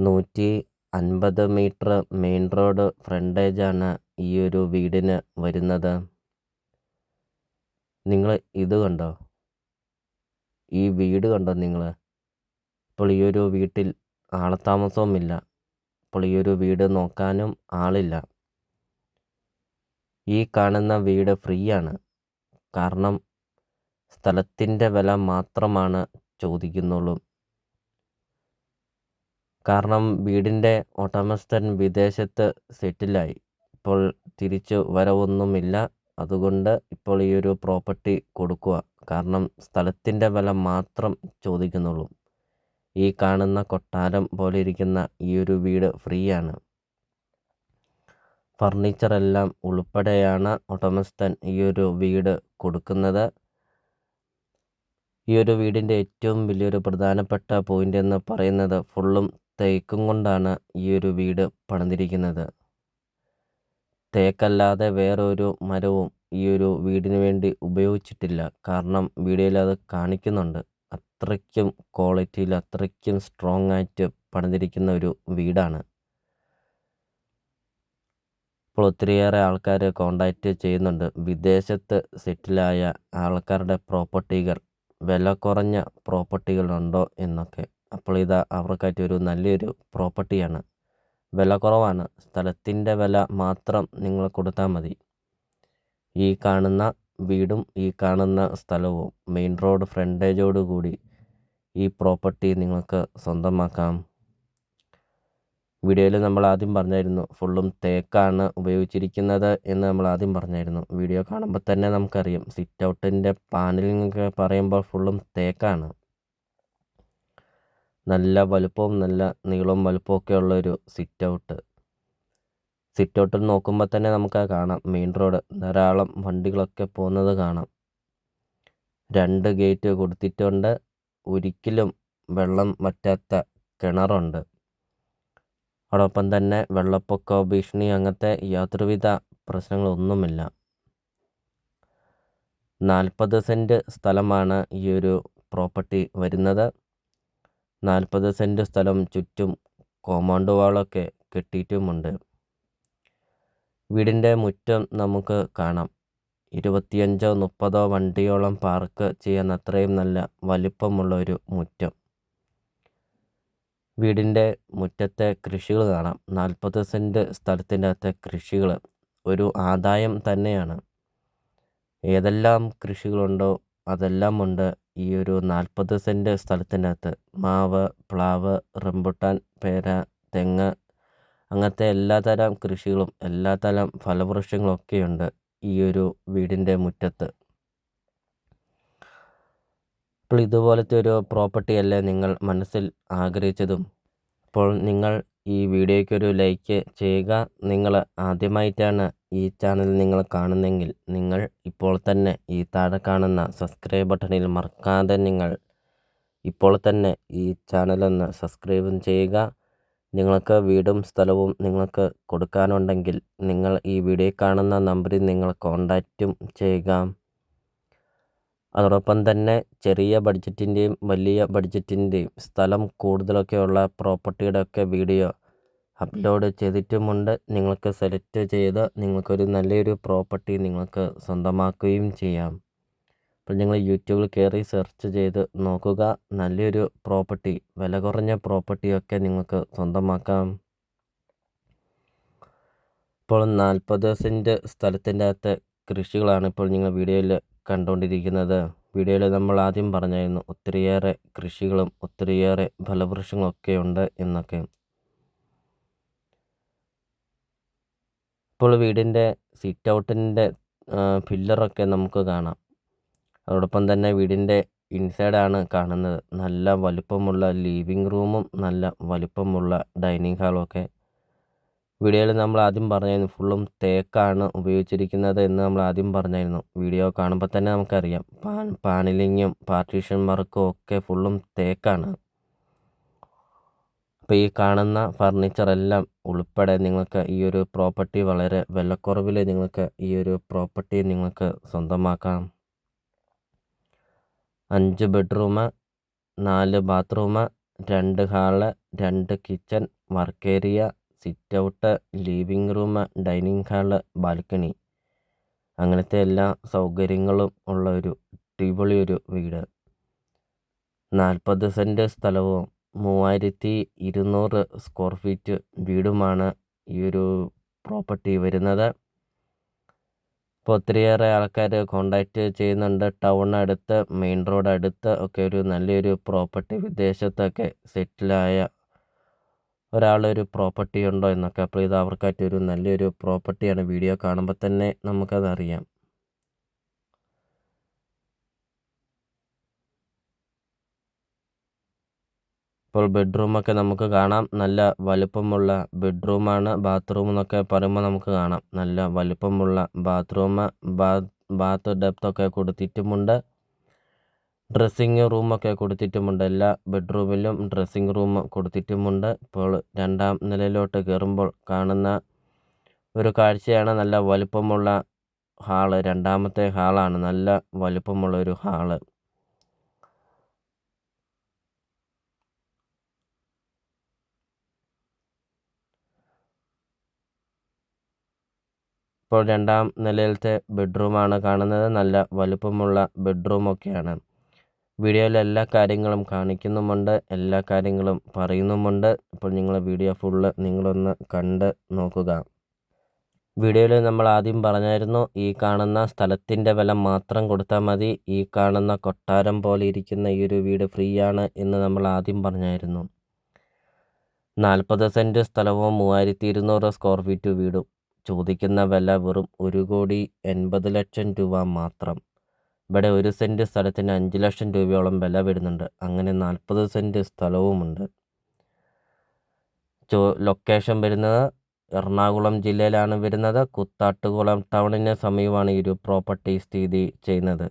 150 metre main road ഫ്രണ്ടേജാണ് ഈ ഒരു വീടിന് വരുന്നത്. നിങ്ങൾ ഇത് കണ്ടോ? ഈ വീട് കണ്ടോ നിങ്ങൾ? ഇപ്പോൾ ഈ ഒരു വീട്ടിൽ ആളത്താമസവുമില്ല. ഇപ്പോൾ ഈ ഒരു വീട് നോക്കാനും ആളില്ല. ഈ കാണുന്ന വീട് ഫ്രീ ആണ്. കാരണം സ്ഥലത്തിൻ്റെ വില മാത്രമാണ് ചോദിക്കുന്നുള്ളൂ. കാരണം വീടിൻ്റെ ഉടമസ്ഥൻ വിദേശത്ത് സെറ്റിലായി. ഇപ്പോൾ തിരിച്ചു വരവൊന്നുമില്ല. അതുകൊണ്ട് ഇപ്പോൾ ഈ ഒരു പ്രോപ്പർട്ടി കൊടുക്കുക. കാരണം സ്ഥലത്തിൻ്റെ വില മാത്രം ചോദിക്കുന്നുള്ളൂ. ഈ കാണുന്ന കൊട്ടാരം പോലെ ഇരിക്കുന്ന ഈ ഒരു വീട് ഫ്രീ ആണ്. ഫർണിച്ചറെല്ലാം ഉൾപ്പെടെയാണ് ഉടമസ്ഥൻ ഈ ഒരു വീട് കൊടുക്കുന്നത്. ഈ ഒരു വീടിൻ്റെ ഏറ്റവും വലിയൊരു പ്രധാനപ്പെട്ട പോയിന്റ് എന്ന് പറയുന്നത് ഫുള്ളും തേക്കും കൊണ്ടാണ് ഈ ഒരു വീട് പണിതിരിക്കുന്നത്. തേക്കല്ലാതെ വേറൊരു മരവും ഈ ഒരു വീടിന് വേണ്ടി ഉപയോഗിച്ചിട്ടില്ല. കാരണം വീഡിയോയിൽ അത് കാണിക്കുന്നുണ്ട്. അത്രയ്ക്കും ക്വാളിറ്റിയിൽ അത്രയ്ക്കും സ്ട്രോങ് ആയിട്ട് പണിതിരിക്കുന്ന ഒരു വീടാണ്. ഇപ്പോൾ ഒത്തിരിയേറെ ആൾക്കാർ കോണ്ടാക്റ്റ് ചെയ്യുന്നുണ്ട്. വിദേശത്ത് സെറ്റിലായ ആൾക്കാരുടെ പ്രോപ്പർട്ടികൾ, വില കുറഞ്ഞ പ്രോപ്പർട്ടികളുണ്ടോ എന്നൊക്കെ. അപ്പോൾ ഇതാ അവർക്കായിട്ട് ഒരു നല്ലൊരു പ്രോപ്പർട്ടിയാണ്. വില കുറവാണ്. സ്ഥലത്തിൻ്റെ വില മാത്രം നിങ്ങൾ കൊടുത്താൽ മതി. ഈ കാണുന്ന വീടും ഈ കാണുന്ന സ്ഥലവും മെയിൻ റോഡ് ഫ്രണ്ടേജോട് കൂടി ഈ പ്രോപ്പർട്ടി നിങ്ങൾക്ക് സ്വന്തമാക്കാം. വീഡിയോയിൽ നമ്മൾ ആദ്യം പറഞ്ഞായിരുന്നു ഫുള്ളും തേക്കാണ് ഉപയോഗിച്ചിരിക്കുന്നത് എന്ന് നമ്മൾ ആദ്യം പറഞ്ഞായിരുന്നു. വീഡിയോ കാണുമ്പോൾ തന്നെ നമുക്കറിയാം സിറ്റ് ഔട്ടിൻ്റെ പാനലിംഗ് ഒക്കെ പറയുമ്പോൾ ഫുള്ളും തേക്കാണ്. നല്ല വലുപ്പവും നല്ല നീളവും വലുപ്പമൊക്കെ ഉള്ളൊരു സിറ്റ് ഔട്ട്. സിറ്റ് ഔട്ടിൽ നോക്കുമ്പോൾ തന്നെ നമുക്ക് കാണാം മെയിൻ റോഡ്, ധാരാളം വണ്ടികളൊക്കെ പോകുന്നത് കാണാം. 2 ഗേറ്റ് കൊടുത്തിട്ടുണ്ട്. ഒരിക്കലും വെള്ളം വറ്റാത്ത കിണറുണ്ട്. അതോടൊപ്പം തന്നെ വെള്ളപ്പൊക്ക ഭീഷണി അങ്ങനത്തെ യാതൊരുവിധ പ്രശ്നങ്ങളൊന്നുമില്ല. 40 സെൻറ്റ് സ്ഥലമാണ് ഈ ഒരു പ്രോപ്പർട്ടി വരുന്നത്. 40 സെൻറ്റ് സ്ഥലം ചുറ്റും കോമ്പൗണ്ട് വാളൊക്കെ കെട്ടിയിട്ടുമുണ്ട്. വീടിൻ്റെ മുറ്റം നമുക്ക് കാണാം. 25-30 വണ്ടിയോളം പാർക്ക് ചെയ്യാൻ അത്രയും നല്ല വലിപ്പമുള്ള ഒരു മുറ്റം. വീടിൻ്റെ മുറ്റത്തെ കൃഷികൾ കാണാം. 40 സെൻറ്റ് സ്ഥലത്തിൻ്റെ അകത്തെ കൃഷികൾ ഒരു ആദായം തന്നെയാണ്. ഏതെല്ലാം കൃഷികളുണ്ടോ അതെല്ലാം ഉണ്ട് ഈ ഒരു 40 സെൻറ്റ് സ്ഥലത്തിൻ്റെ അകത്ത്. മാവ്, പ്ലാവ്, റംബുട്ടാൻ, പേര, തെങ്ങ് അങ്ങനത്തെ എല്ലാതരം കൃഷികളും എല്ലാതരം ഫലവൃക്ഷങ്ങളൊക്കെയുണ്ട് ഈ ഒരു വീടിൻ്റെ മുറ്റത്ത്. അപ്പോൾ ഇതുപോലത്തെ ഒരു പ്രോപ്പർട്ടി അല്ലേ നിങ്ങൾ മനസ്സിൽ ആഗ്രഹിച്ചതും? അപ്പോൾ നിങ്ങൾ ഈ വീഡിയോയ്ക്കൊരു ലൈക്ക് ചെയ്യുക. നിങ്ങൾ ആദ്യമായിട്ടാണ് ഈ ചാനൽ നിങ്ങൾ കാണുന്നെങ്കിൽ നിങ്ങൾ ഇപ്പോൾ തന്നെ ഈ താഴെ കാണുന്ന സബ്സ്ക്രൈബ് ബട്ടണിൽ മറക്കാതെ നിങ്ങൾ ഇപ്പോൾ തന്നെ ഈ ചാനലൊന്ന് സബ്സ്ക്രൈബും ചെയ്യുക. നിങ്ങൾക്ക് വീടും സ്ഥലവും നിങ്ങൾക്ക് കൊടുക്കാനുണ്ടെങ്കിൽ നിങ്ങൾ ഈ വീഡിയോയിൽ കാണുന്ന നമ്പറിൽ നിങ്ങൾ കോണ്ടാക്റ്റും ചെയ്യുക. അതോടൊപ്പം തന്നെ ചെറിയ ബഡ്ജറ്റിൻ്റെയും വലിയ ബഡ്ജറ്റിൻ്റെയും സ്ഥലം കൂടുതലൊക്കെയുള്ള പ്രോപ്പർട്ടിയുടെ ഒക്കെ വീഡിയോ അപ്ലോഡ് ചെയ്തിട്ടുമുണ്ട്. നിങ്ങൾക്ക് സെലക്ട് ചെയ്ത് നിങ്ങൾക്കൊരു നല്ലൊരു പ്രോപ്പർട്ടി നിങ്ങൾക്ക് സ്വന്തമാക്കുകയും ചെയ്യാം. അപ്പോൾ നിങ്ങൾ യൂട്യൂബിൽ കയറി സെർച്ച് ചെയ്ത് നോക്കുക. നല്ലൊരു പ്രോപ്പർട്ടി, വില കുറഞ്ഞ പ്രോപ്പർട്ടിയൊക്കെ നിങ്ങൾക്ക് സ്വന്തമാക്കാം. ഇപ്പോൾ 40 സെൻറ്റ് സ്ഥലത്തിൻ്റെ അകത്ത് കൃഷികളാണ് ഇപ്പോൾ നിങ്ങൾ വീഡിയോയിൽ കണ്ടുകൊണ്ടിരിക്കുന്നത്. വീഡിയോയിൽ നമ്മൾ ആദ്യം പറഞ്ഞായിരുന്നു ഒത്തിരിയേറെ കൃഷികളും ഒത്തിരിയേറെ ഫലവൃക്ഷങ്ങളൊക്കെ ഉണ്ട് എന്നൊക്കെ. ഇപ്പോൾ വീടിൻ്റെ സിറ്റ് ഔട്ടിൻ്റെ പില്ലറൊക്കെ നമുക്ക് കാണാം. അതോടൊപ്പം തന്നെ വീടിൻ്റെ ഇൻസൈഡാണ് കാണുന്നത്. നല്ല വലുപ്പമുള്ള ലിവിങ് റൂമും നല്ല വലുപ്പമുള്ള ഡൈനിങ് ഹാളും ഒക്കെ. വീഡിയോയിൽ നമ്മൾ ആദ്യം പറഞ്ഞായിരുന്നു ഫുള്ളും തേക്കാണ് ഉപയോഗിച്ചിരിക്കുന്നത് എന്ന് നമ്മൾ ആദ്യം പറഞ്ഞായിരുന്നു. വീഡിയോ കാണുമ്പോൾ തന്നെ നമുക്കറിയാം പാനലിങ്ങും പാർട്ടീഷൻ വർക്കും ഒക്കെ ഫുള്ളും തേക്കാണ്. അപ്പോൾ ഈ കാണുന്ന ഫർണിച്ചറെല്ലാം ഉൾപ്പെടെ നിങ്ങൾക്ക് ഈ ഒരു പ്രോപ്പർട്ടി വളരെ വിലക്കുറവിൽ നിങ്ങൾക്ക് ഈ ഒരു പ്രോപ്പർട്ടി നിങ്ങൾക്ക് സ്വന്തമാക്കാം. 5 bedroom, 4 bathroom, 2 hall, 2 kitchen, work area, sit out, living room, dining hall, balcony അങ്ങനത്തെ എല്ലാ സൗകര്യങ്ങളും ഉള്ള ഒരു അടിപൊളി ഒരു വീട്. 40 സെൻറ്റ് സ്ഥലവും 3200 സ്ക്വയർ ഫീറ്റ് വീടുമാണ് ഈ ഒരു പ്രോപ്പർട്ടി വരുന്നത്. ഇപ്പോൾ ഒത്തിരിയേറെ ആൾക്കാർ കോണ്ടാക്റ്റ് ചെയ്യുന്നുണ്ട്. ടൗൺ അടുത്ത്, മെയിൻ റോഡ് അടുത്ത് ഒക്കെ ഒരു നല്ലൊരു പ്രോപ്പർട്ടി, വിദേശത്തൊക്കെ സെറ്റിലായ ഒരാളൊരു പ്രോപ്പർട്ടി ഉണ്ടോ എന്നൊക്കെ. അപ്പോൾ ഇത് അവർക്കായിട്ടൊരു നല്ലൊരു പ്രോപ്പർട്ടിയാണ്. വീഡിയോ കാണുമ്പോൾ തന്നെ നമുക്കതറിയാം. ഇപ്പോൾ ബെഡ്റൂമൊക്കെ നമുക്ക് കാണാം. നല്ല വലുപ്പമുള്ള ബെഡ്റൂമാണ്. ബാത്റൂം എന്നൊക്കെ പറയുമ്പോൾ നമുക്ക് കാണാം നല്ല വലുപ്പമുള്ള ബാത്റൂം. ബാത്ത് ഡെപ്തൊക്കെ കൊടുത്തിട്ടുമുണ്ട്. ഡ്രസ്സിങ് റൂമൊക്കെ കൊടുത്തിട്ടുമുണ്ട്. എല്ലാ ബെഡ്റൂമിലും ഡ്രസ്സിങ് റൂം കൊടുത്തിട്ടുമുണ്ട്. ഇപ്പോൾ 2ാം നിലയിലോട്ട് കയറുമ്പോൾ കാണുന്ന ഒരു കാഴ്ചയാണ് നല്ല വലുപ്പമുള്ള ഹാള്. 2ാമത്തെ ഹാളാണ്. നല്ല വലുപ്പമുള്ള ഒരു ഹാള്. ഇപ്പോൾ 2ാം നിലയിലത്തെ ബെഡ്റൂമാണ് കാണുന്നത്. നല്ല വലുപ്പമുള്ള ബെഡ്റൂമൊക്കെയാണ്. വീഡിയോയിൽ എല്ലാ കാര്യങ്ങളും കാണിക്കുന്നുമുണ്ട്, എല്ലാ കാര്യങ്ങളും പറയുന്നുമുണ്ട്. ഇപ്പോൾ നിങ്ങൾ വീഡിയോ ഫുള്ള് നിങ്ങളൊന്ന് കണ്ട് നോക്കുക. വീഡിയോയിൽ നമ്മൾ ആദ്യം പറഞ്ഞായിരുന്നു, ഈ കാണുന്ന സ്ഥലത്തിൻ്റെ വില മാത്രം കൊടുത്താൽ മതി, ഈ കാണുന്ന കൊട്ടാരം പോലെ ഇരിക്കുന്ന ഈ ഒരു വീട് ഫ്രീ ആണ് എന്ന് നമ്മൾ ആദ്യം പറഞ്ഞായിരുന്നു. 40 സെൻറ്റ് സ്ഥലവും 3200 സ്ക്വയർ ഫീറ്റ് വീടും. ചോദിക്കുന്ന വില വെറും 1,80,00,000 രൂപ മാത്രം. ഇവിടെ 1 സെൻറ്റ് സ്ഥലത്തിന് 5 ലക്ഷം രൂപയോളം വില വരുന്നുണ്ട്. അങ്ങനെ 40 സെൻറ്റ് സ്ഥലവുമുണ്ട്. ലൊക്കേഷൻ വരുന്നത് എറണാകുളം ജില്ലയിലാണ് വരുന്നത്. കുത്താട്ടുകുളം ടൗണിന് സമീപമാണ് ഈ ഒരു പ്രോപ്പർട്ടി സ്ഥിതി ചെയ്യുന്നത്.